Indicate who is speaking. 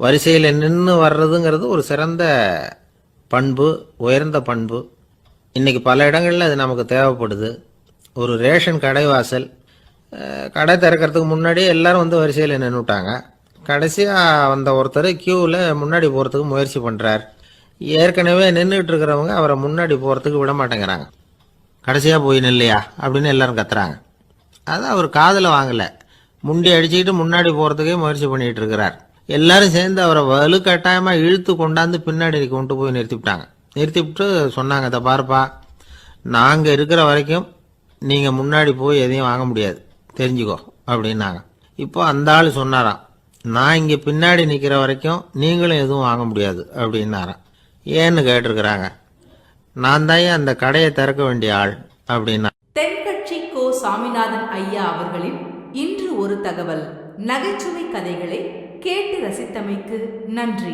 Speaker 1: வரிசையில் நின்று வர்றதுங்கிறது ஒரு சிறந்த பண்பு, உயர்ந்த பண்பு. இன்றைக்கி பல இடங்களில் அது நமக்கு தேவைப்படுது. ஒரு ரேஷன் கடைவாசல், கடை திறக்கிறதுக்கு முன்னாடியே எல்லோரும் வந்து வரிசையில் நின்றுட்டாங்க. கடைசியாக வந்த ஒருத்தர் க்யூவில் முன்னாடி போகிறதுக்கு முயற்சி பண்ணுறார். ஏற்கனவே நின்றுட்டு இருக்கிறவங்க அவரை முன்னாடி போகிறதுக்கு விட மாட்டேங்கிறாங்க. கடைசியாக போய் நில்லையா அப்படின்னு எல்லோரும் கத்துறாங்க. அது அவர் காதில் வாங்கலை. முண்டி அடிச்சுக்கிட்டு முன்னாடி போகிறதுக்கே முயற்சி பண்ணிகிட்டு இருக்கிறார். எல்லாரும் சேர்ந்து அவரை வலுக்கட்டாயமாக இழுத்து கொண்டாந்து பின்னாடி கொண்டு போய் நிறுத்திவிட்டு சொன்னாங்க, இதை பாருப்பா, நாங்கள் இருக்கிற வரைக்கும் நீங்கள் முன்னாடி போய் எதையும் வாங்க முடியாது, தெரிஞ்சுக்கோ அப்படின்னாங்க. இப்போ அந்த ஆள் சொன்னாராம், நான் இங்கே பின்னாடி நிற்கிற வரைக்கும் நீங்களும் எதுவும் வாங்க முடியாது அப்படின்னாராம். ஏன்னு கேட்டிருக்கிறாங்க. நான் தான் அந்த கடையை திறக்க வேண்டிய ஆள் அப்படின்னா.
Speaker 2: தென்கட்சி கோ. சாமிநாதன் ஐயா அவர்களின் இன்று ஒரு தகவல் நகைச்சுவை கதைகளை கேட்டு ரசித்தமைக்கு நன்றி.